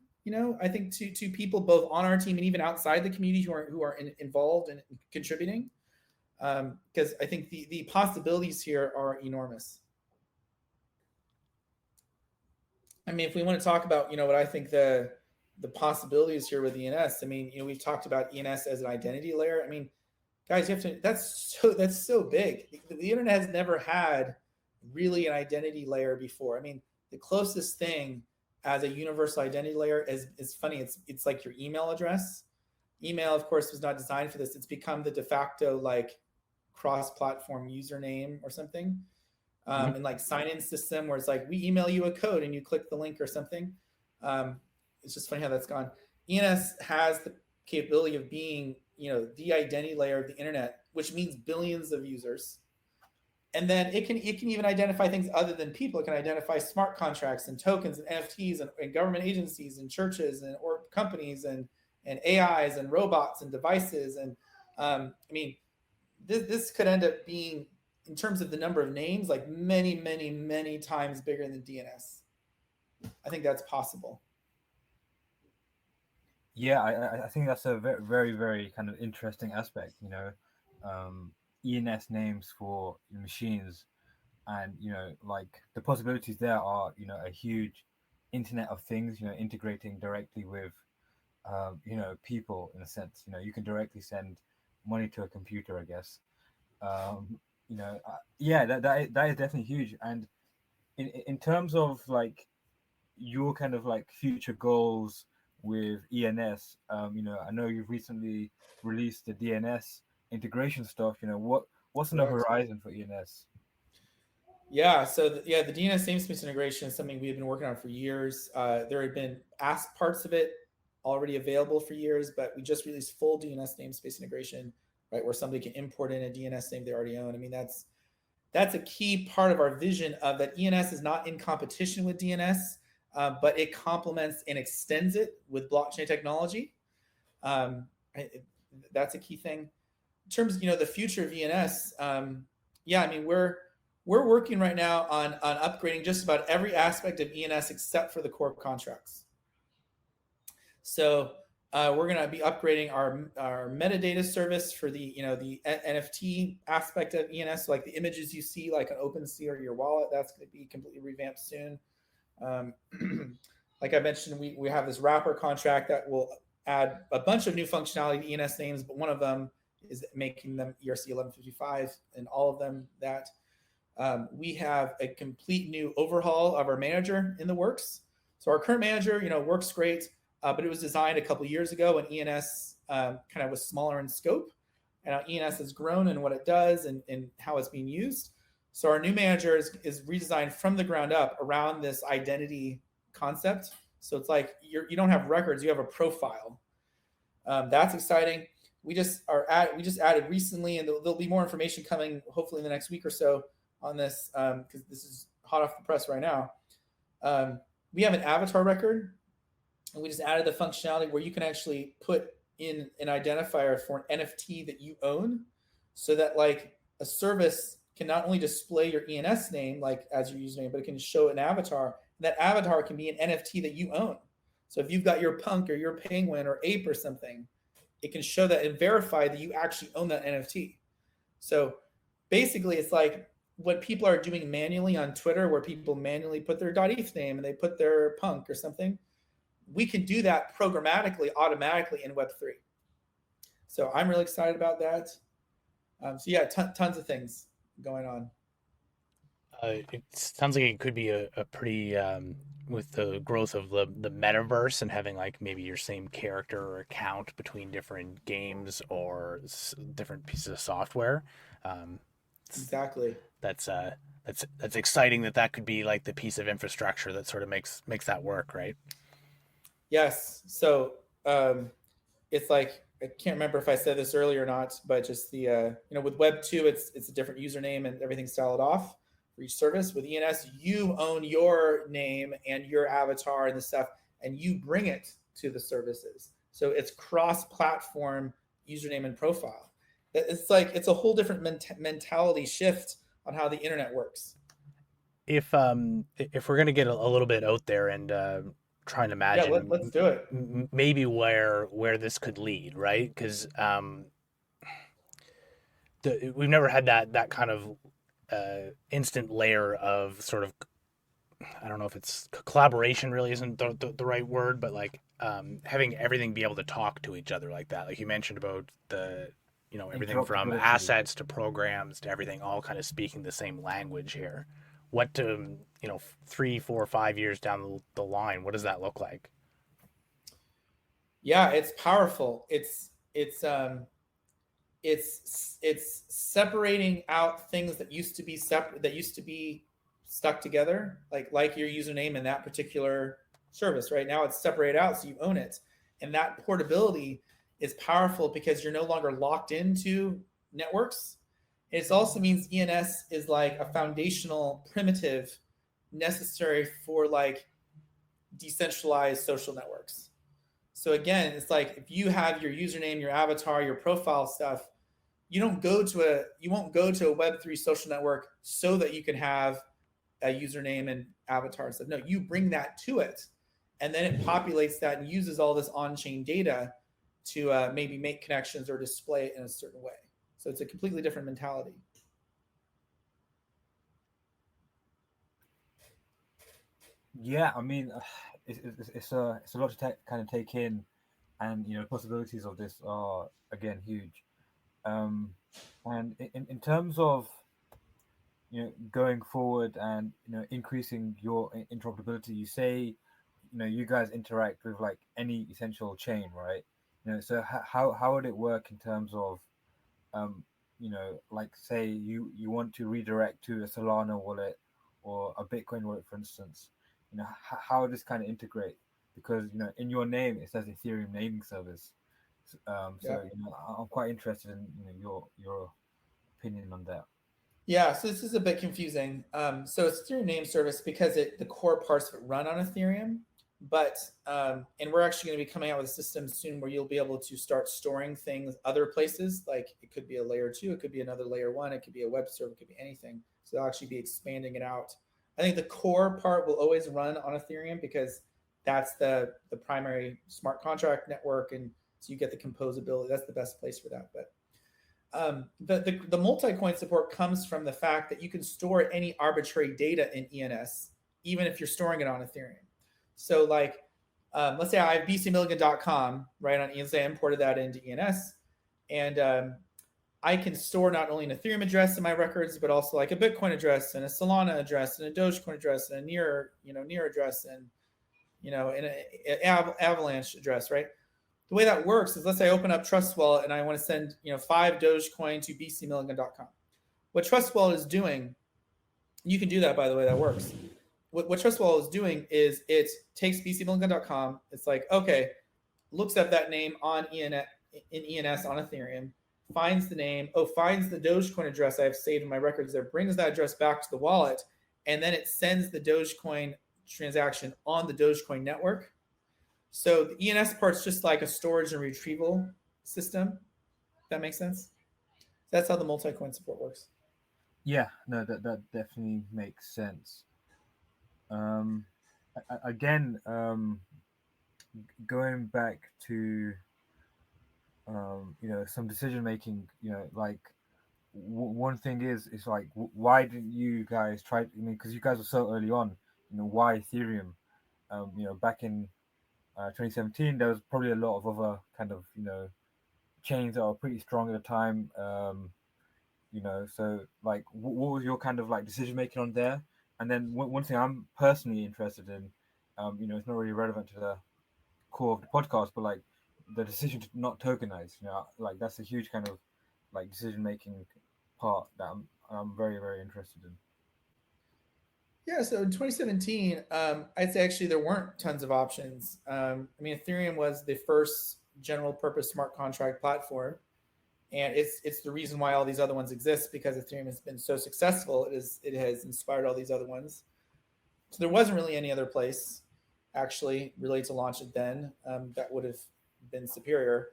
I think to people both on our team and even outside the community who are involved and contributing, because I think the possibilities here are enormous. I mean, if we want to talk about what I think the possibilities here with ENS, I mean, we've talked about ENS as an identity layer. I mean, guys, you have to. That's so big. The internet has never had really an identity layer before. I mean, the closest thing as a universal identity layer is funny. It's like your email address. Email, of course, was not designed for this. It's become the de facto like cross-platform username or something. And like sign-in system where it's like, we email you a code and you click the link or something. It's just funny how that's gone. ENS has the capability of being, the identity layer of the internet, which means billions of users. And then it can even identify things other than people. It can identify smart contracts and tokens and NFTs and government agencies and churches or companies and AIs and robots and devices. And I mean, this could end up being, in terms of the number of names, like many, many, many times bigger than DNS. I think that's possible. Yeah, I think that's a very, very, very kind of interesting aspect. ENS names for machines, and like the possibilities there are a huge Internet of Things. Integrating directly with people in a sense. You can directly send money to a computer, I guess. Yeah, that is definitely huge. And in terms of like your kind of like future goals with ENS, I know you've recently released the DNS integration stuff. What's on the horizon for ENS? Yeah, so the DNS namespace integration is something we've been working on for years. There had been parts of it already available for years, but we just released full DNS namespace integration, right, where somebody can import in a DNS name they already own. I mean, that's a key part of our vision of that ENS is not in competition with DNS, but it complements and extends it with blockchain technology. That's a key thing. In terms of the future of ENS, yeah, I mean we're working right now on upgrading just about every aspect of ENS except for the core contracts. So we're going to be upgrading our metadata service for the the NFT aspect of ENS, so like the images you see like on OpenSea or your wallet. That's going to be completely revamped soon. Like I mentioned, we have this wrapper contract that will add a bunch of new functionality to ENS names, but one of them is making them ERC 1155 and all of them that. We have a complete new overhaul of our manager in the works. So our current manager, works great, but it was designed a couple years ago when ENS kind of was smaller in scope. And now ENS has grown in what it does and how it's being used. So our new manager is redesigned from the ground up around this identity concept. So it's like you don't have records, you have a profile. That's exciting. We just added recently, and there'll be more information coming hopefully in the next week or so on this, because this is hot off the press right now. We have an avatar record, and we just added the functionality where you can actually put in an identifier for an NFT that you own, so that like a service can not only display your ENS name like as your username, but it can show an avatar. That avatar can be an NFT that you own. So if you've got your punk or your penguin or ape or something, it can show that and verify that you actually own that NFT. So basically, it's like what people are doing manually on Twitter, where people manually put their .eth name and they put their punk or something. We can do that programmatically, automatically in Web3. So I'm really excited about that. So yeah, tons of things going on. It sounds like it could be a pretty with the growth of the metaverse and having like maybe your same character or account between different games or different pieces of software. Exactly. That's exciting that could be like the piece of infrastructure that sort of makes that work, right? Yes. So it's like, I can't remember if I said this earlier or not, but just the with Web 2, it's a different username and everything's styled off. for each service. With ENS, you own your name and your avatar and the stuff, and you bring it to the services. So it's cross-platform username and profile. It's like it's a whole different mentality shift on how the internet works. If we're gonna get a little bit out there and try and Yeah, imagine let's do it. maybe where this could lead, right? Because we've never had that kind of instant layer of sort of, I don't know if it's collaboration really isn't the right word, but like having everything be able to talk to each other like that. Like you mentioned about the, everything from Interoperability. assets to programs to everything all kind of speaking the same language here. What, 3, 4, 5 years down the line, what does that look like? Yeah, it's powerful. It's separating out things that used to be separate, that used to be stuck together, like your username in that particular service. Right now, it's separated out, so you own it, and that portability is powerful because you're no longer locked into networks. It also means ENS is like a foundational primitive necessary for like decentralized social networks. So again, it's like if you have your username, your avatar, your profile stuff, you won't go to a Web3 social network so that you can have a username and avatar and stuff. No, you bring that to it, and then it populates that and uses all this on-chain data to maybe make connections or display it in a certain way. So it's a completely different mentality. Yeah, I mean, it's a lot to kind of take in, and the possibilities of this are again huge. Um, and in terms of going forward and increasing your interoperability, you say you guys interact with like any essential chain, right? So how would it work in terms of like say you want to redirect to a Solana wallet or a Bitcoin wallet, for instance. How does kind of integrate, because in your name it says Ethereum naming service. So Yeah. I'm quite interested in your opinion on that. Yeah, so this is a bit confusing. So it's Ethereum name service because the core parts of it run on Ethereum, but and we're actually going to be coming out with a system soon where you'll be able to start storing things other places. Like it could be a layer 2, it could be another layer 1, it could be a web server, it could be anything. So they'll actually be expanding it out. I think the core part will always run on Ethereum because that's the primary smart contract network, and so you get the composability. That's the best place for that. But the multi-coin support comes from the fact that you can store any arbitrary data in ENS, even if you're storing it on Ethereum. So like, let's say I have bcmilligan.com, right, on ENS. I imported that into ENS, and I can store not only an Ethereum address in my records, but also like a Bitcoin address and a Solana address and a Dogecoin address and a Near address and an Avalanche address, right? The way that works is, let's say I open up Trust Wallet and I want to send 5 Dogecoin to bcmilligan.com. What Trust Wallet is doing, you can do that, by the way, that works. What Trust Wallet is doing is it takes bcmilligan.com. It's like, okay, looks up that name on ENS on Ethereum, finds the name, finds the Dogecoin address I have saved in my records there, brings that address back to the wallet, and then it sends the Dogecoin transaction on the Dogecoin network. So the ENS part's just like a storage and retrieval system. That makes sense? That's how the multi-coin support works. Yeah, no, that definitely makes sense. Again, going back to some decision making, like one thing is like why didn't you guys try? I mean, because you guys were so early on. Why Ethereum? Back in 2017, there was probably a lot of other kind of chains that were pretty strong at the time. So like, what was your kind of like decision making on there? And then one thing I'm personally interested in, it's not really relevant to the core of the podcast, but like the decision to not tokenize. Like that's a huge kind of like decision making part that I'm very, very interested in. Yeah, so in 2017, I'd say actually there weren't tons of options. I mean, Ethereum was the first general purpose smart contract platform. and it's the reason why all these other ones exist, because Ethereum has been so successful. It has inspired all these other ones. So there wasn't really any other place actually related to launch it then that would have been superior.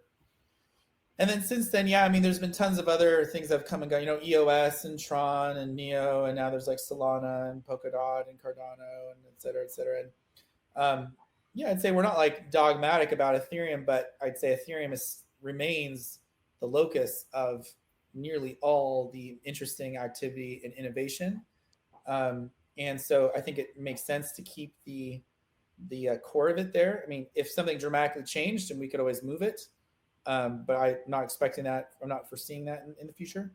And then since then, yeah, I mean, there's been tons of other things that have come and gone. EOS and Tron and Neo, and now there's like Solana and Polkadot and Cardano and et cetera, et cetera. And yeah, I'd say we're not like dogmatic about Ethereum, but I'd say Ethereum remains the locus of nearly all the interesting activity and innovation. And so I think it makes sense to keep the core of it there. I mean, if something dramatically changed, and we could always move it. But I'm not expecting that. I'm not foreseeing that in the future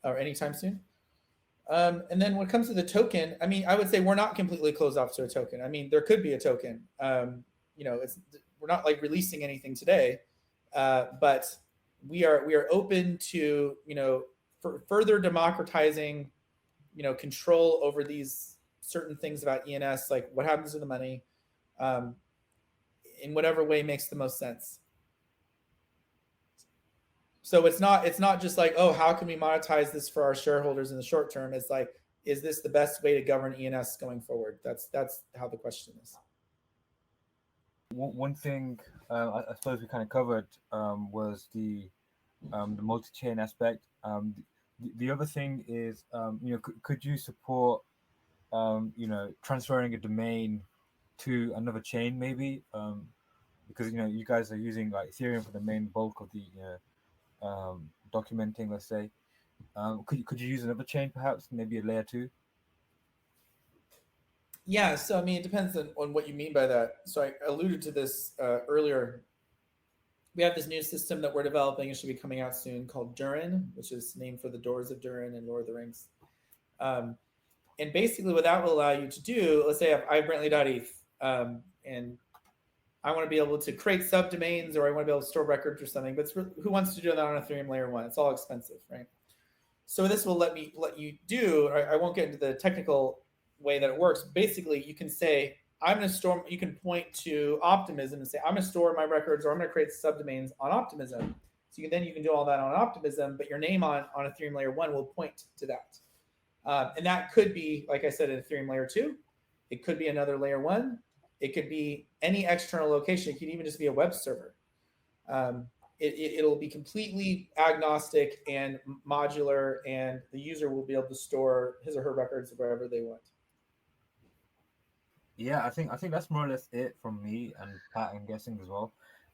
or anytime soon. And then when it comes to the token, I mean, I would say we're not completely closed off to a token. I mean, there could be a token. We're not like releasing anything today, but we are open to for further democratizing control over these certain things about ENS, like what happens to the money, in whatever way makes the most sense. So it's not just like, oh, how can we monetize this for our shareholders in the short term? It's like, is this the best way to govern ENS going forward? That's how the question is. One thing I suppose we kind of covered was the multi-chain aspect. The other thing is, could you support transferring a domain to another chain maybe? Because you guys are using like Ethereum for the main bulk of the documenting, let's say. Could you use another chain perhaps, maybe a layer 2? Yeah, so I mean, it depends on what you mean by that. So I alluded to this earlier. We have this new system that we're developing. It should be coming out soon, called Durin, which is named for the Doors of Durin and Lord of the Rings. And basically what that will allow you to do, let's say I have Brantly.eth, and I want to be able to create subdomains, or I want to be able to store records or something, but who wants to do that on Ethereum layer 1? It's all expensive, right? So this will let you do, I won't get into the technical way that it works. Basically, you can say, you can point to Optimism and say, I'm going to store my records, or I'm going to create subdomains on Optimism. So you can do all that on Optimism, but your name on Ethereum layer 1 will point to that. And that could be, like I said, an Ethereum layer 2. It could be another layer 1. It could be any external location. It could even just be a web server. It'll be completely agnostic and modular, and the user will be able to store his or her records wherever they want. Yeah, I think that's more or less it from me and Pat, I'm guessing as well.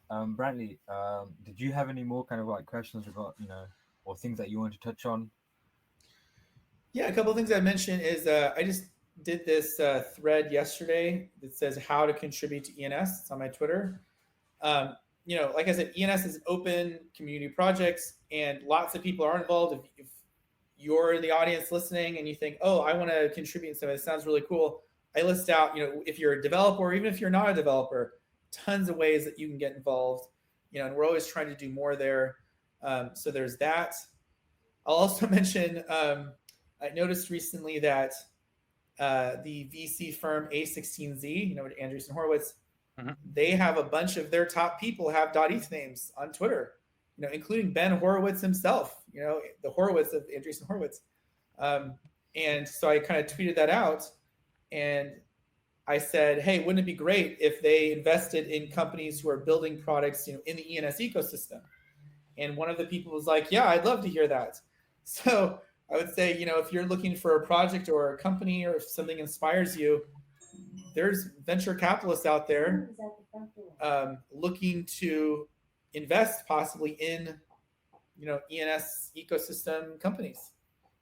Brantly, did you have any more kind of like questions about or things that you want to touch on? Yeah, a couple of things I mentioned is I just did this thread yesterday that says how to contribute to ENS. It's on my Twitter. Like I said, ENS is an open community project, and lots of people are involved. If you're in the audience listening and you think, oh, I want to contribute to something, it sounds really cool, I list out, if you're a developer, or even if you're not a developer, tons of ways that you can get involved. And we're always trying to do more there. So there's that. I'll also mention, I noticed recently that the VC firm A16Z, Andreessen Horowitz, they have a bunch of their top people have .eth names on Twitter, including Ben Horowitz himself, the Horowitz of Andreessen Horowitz. And so I kind of tweeted that out, and I said, hey, wouldn't it be great if they invested in companies who are building products, in the ENS ecosystem? And one of the people was like, yeah, I'd love to hear that. So I would say, if you're looking for a project or a company, or if something inspires you, there's venture capitalists out there looking to invest possibly in, ENS ecosystem companies.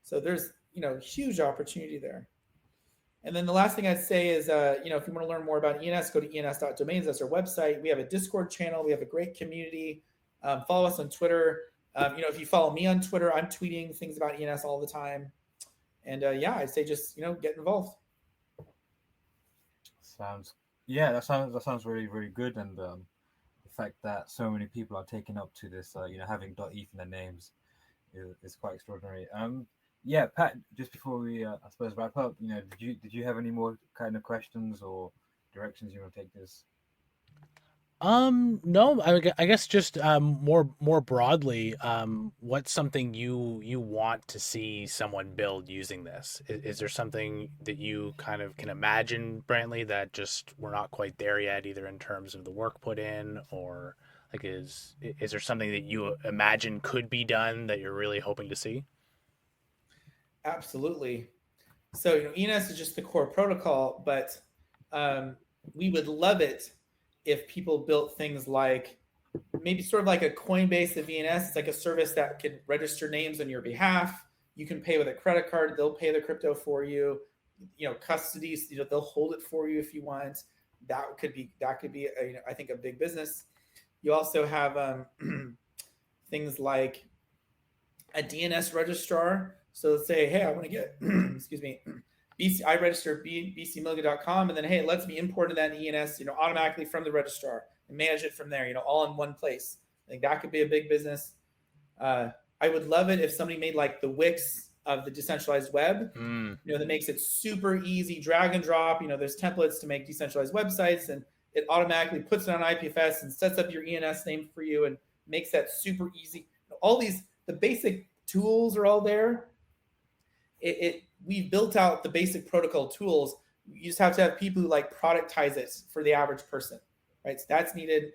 So there's, huge opportunity there. And then the last thing I'd say is, if you want to learn more about ENS, go to ens.domains. That's our website. We have a Discord channel. We have a great community. Follow us on Twitter. If you follow me on Twitter, I'm tweeting things about ENS all the time. And I'd say just, get involved. That sounds really, really good. And the fact that so many people are taking up to this, having .eth in their names is quite extraordinary. Pat, just before we, I suppose, wrap up, did you have any more kind of questions or directions you want to take this? No, I guess just more broadly, what's something you want to see someone build using this? Is there something that you kind of can imagine, Brantley, that just we're not quite there yet, either in terms of the work put in, or like is there something that you imagine could be done that you're really hoping to see? Absolutely. So, ENS is just the core protocol, but um, we would love it if people built things like maybe sort of like a Coinbase of ENS. It's like a service that can register names on your behalf. You can pay with a credit card. They'll pay the crypto for you. Custody. They'll hold it for you if you want. That could be I think a big business. You also have things like a DNS registrar. So let's say, hey, I want to get, excuse me, I register bcmilligan.com, and then hey, it lets me import that ENS, automatically from the registrar and manage it from there, all in one place. I think that could be a big business. I would love it if somebody made like the Wix of the decentralized web, that makes it super easy, drag and drop. There's templates to make decentralized websites, and it automatically puts it on IPFS and sets up your ENS name for you and makes that super easy. All the basic tools are all there. We've built out the basic protocol tools. You just have to have people who like productize it for the average person, right? So that's needed.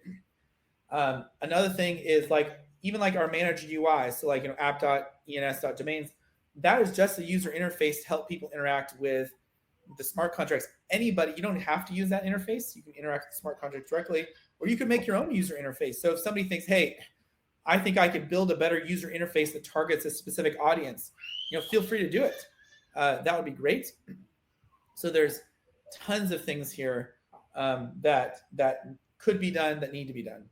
Another thing is like even like our manager UI, so like app.ens.domains, that is just a user interface to help people interact with the smart contracts. Anybody, you don't have to use that interface. You can interact with the smart contract directly, or you can make your own user interface. So if somebody thinks, hey, I think I could build a better user interface that targets a specific audience, feel free to do it. That would be great. So there's tons of things here that could be done, that need to be done.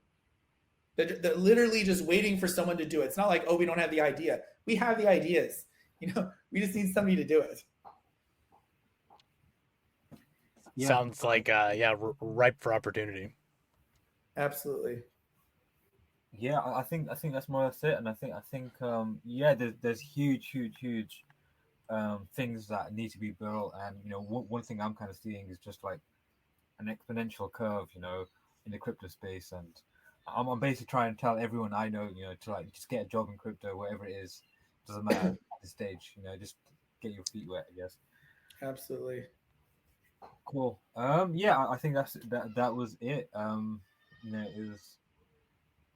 They're literally just waiting for someone to do it. It's not like, oh, we don't have the idea. We have the ideas. We just need somebody to do it. Yeah. Sounds like ripe for opportunity. Absolutely. Yeah, I think that's more or less it, and I think yeah, there's huge things that need to be built, and one thing I'm kind of seeing is just like an exponential curve, in the crypto space, and I'm basically trying to tell everyone I know, to like just get a job in crypto, whatever it is, doesn't matter at this stage, just get your feet wet, I guess. Absolutely. Cool. Yeah, I think that was it. It was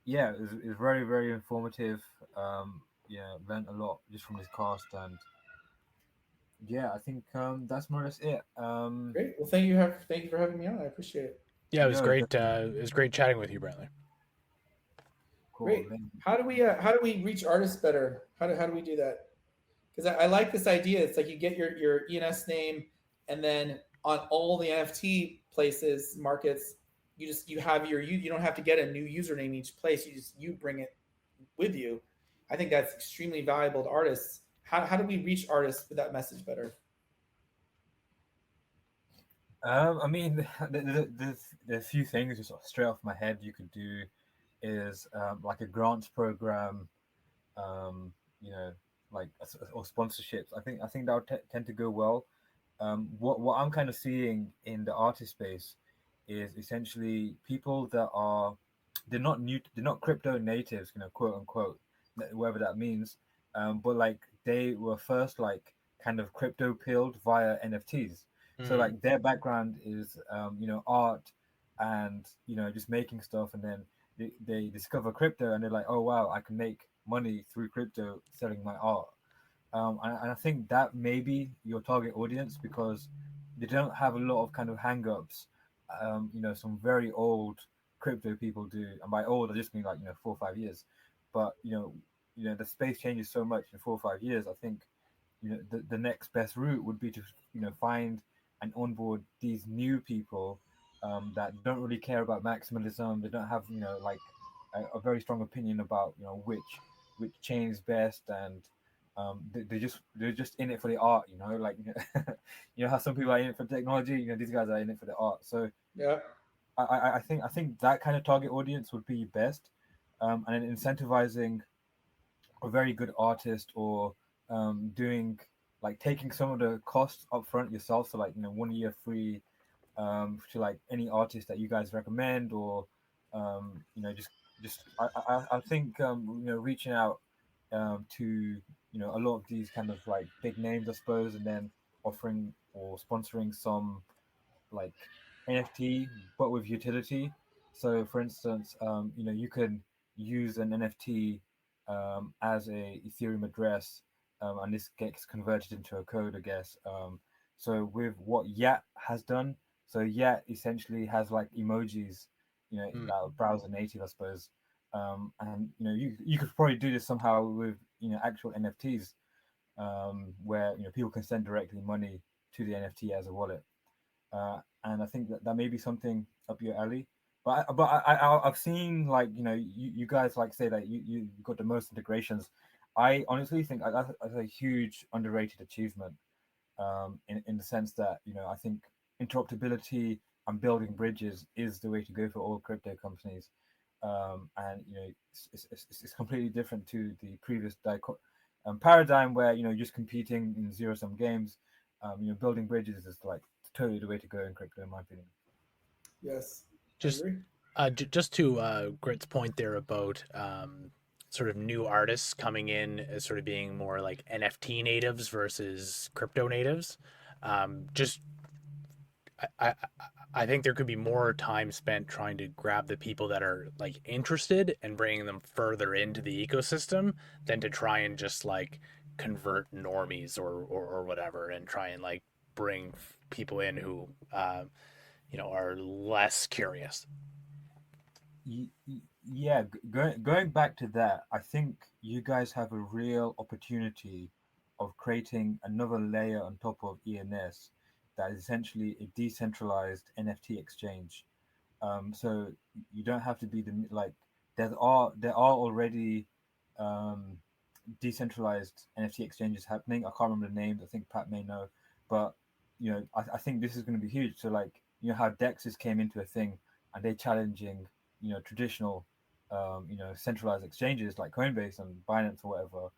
it was very, very informative. Yeah, learned a lot just from this cast, and yeah, I think that's more or less it. Great. Well, thank you for having me on. I appreciate it. Yeah, it was great. It was great chatting with you, Brantley. Cool. Great. How do we reach artists better? How do we do that? Because I like this idea. It's like you get your ENS name, and then on all the NFT places, markets, you have you don't have to get a new username each place. You bring it with you. I think that's extremely valuable to artists. How do we reach artists with that message better? I mean, there's a few things just straight off my head you could do is like a grants program, you know, like or sponsorships. I think that would tend to go well. What I'm kind of seeing in the artist space is essentially people that are they're not crypto natives, quote unquote, whatever that means. But like they were first like kind of crypto pilled via NFTs. So like their background is art and just making stuff, and then they discover crypto and they're like, oh wow, I can make money through crypto selling my art. And I think that may be your target audience because they don't have a lot of kind of hang-ups. Some very old crypto people do, and by old I just mean like 4 or 5 years. But the space changes so much in 4 or 5 years. I think the next best route would be to find and onboard these new people that don't really care about maximalism. They don't have like a very strong opinion about which chain is best, and they're just in it for the art. Like how some people are in it for technology. These guys are in it for the art. So yeah, I think that kind of target audience would be best, and then incentivizing a very good artist or doing like taking some of the costs up front yourself, so like 1 year free to like any artist that you guys recommend, or You know, just I think you know, reaching out to, you know, a lot of these kind of like big names, I suppose, and then offering or sponsoring some like NFT but with utility. So, for instance, you know, you can use an NFT as a Ethereum address, and this gets converted into a code, I guess. So, with what Yat has done, so Yat essentially has like emojis, you know, Mm. that are browser native, I suppose. And you know, you could probably do this somehow with, you know, actual NFTs, where, you know, people can send directly money to the NFT as a wallet, and I think that that may be something up your alley. I've seen, like, you know, you guys like say that you got the most integrations. I honestly think that's a huge underrated achievement, in the sense that, you know, I think interoperability and building bridges is the way to go for all crypto companies. And you know, it's completely different to the previous paradigm where, you know, you're just competing in zero sum games. You know, building bridges is like totally the way to go in crypto, in my opinion. Yes, I Just agree. just to Grit's point there about sort of new artists coming in as sort of being more like NFT natives versus crypto natives. Just I, I I think there could be more time spent trying to grab the people that are like interested and bringing them further into the ecosystem than to try and just like convert normies or whatever and try and like bring people in who are less curious. Yeah, going back to that, I think you guys have a real opportunity of creating another layer on top of ENS that is essentially a decentralized NFT exchange. So you don't have to be the like there are already um, decentralized NFT exchanges happening. I can't remember the names. I think Pat may know, but you know, I think this is going to be huge. So, like, you know how Dexes came into a thing and they're challenging, you know, traditional, you know, centralized exchanges like Coinbase and Binance or whatever.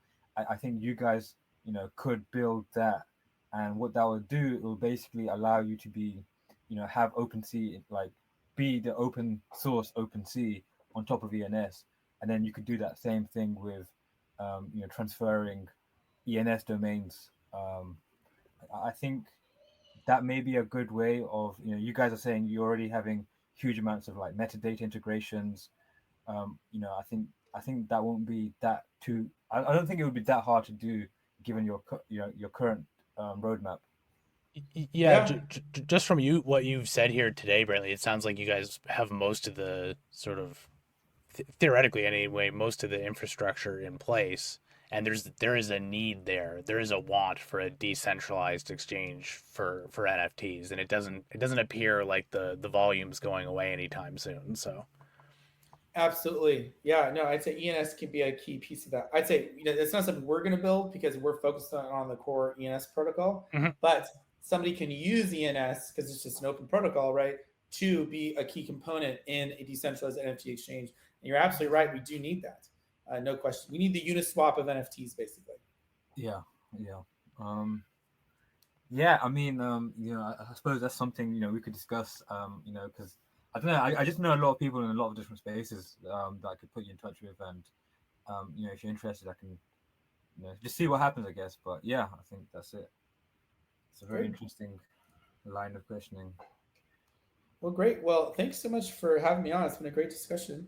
I think you guys, you know, could build that, and what that will do, it will basically allow you to be, you know, have OpenSea, like, be the open source OpenSea on top of ENS, and then you could do that same thing with, you know, transferring ENS domains. I think that may be a good way of, you know, you guys are saying you're already having huge amounts of like metadata integrations. You know, I think that won't be that too. I don't think it would be that hard to do given you know, your current roadmap. Yeah, Yeah, just from you what you've said here today, Brantly, it sounds like you guys have most of the sort of theoretically anyway, most of the infrastructure in place, and there is a need there. There is a want for a decentralized exchange for NFTs, and it doesn't appear like the volume's going away anytime soon. So, absolutely. Yeah, no, I'd say ENS can be a key piece of that. I'd say, it's not something we're going to build because we're focused on the core ENS protocol, mhm. but somebody can use ENS because it's just an open protocol, right? To be a key component in a decentralized NFT exchange. And you're absolutely right. We do need that. No question. We need the Uniswap of NFTs, basically. Yeah, yeah. Um, Yeah, I mean, you know, I suppose that's something, you know, we could discuss. You know, because I don't know, I just know a lot of people in a lot of different spaces, that I could put you in touch with, and you know, if you're interested, I can, you know, just see what happens, I guess. But yeah, I think that's it. It's a very Great. interesting line of questioning. Well, great. Well, thanks so much for having me on. It's been a great discussion.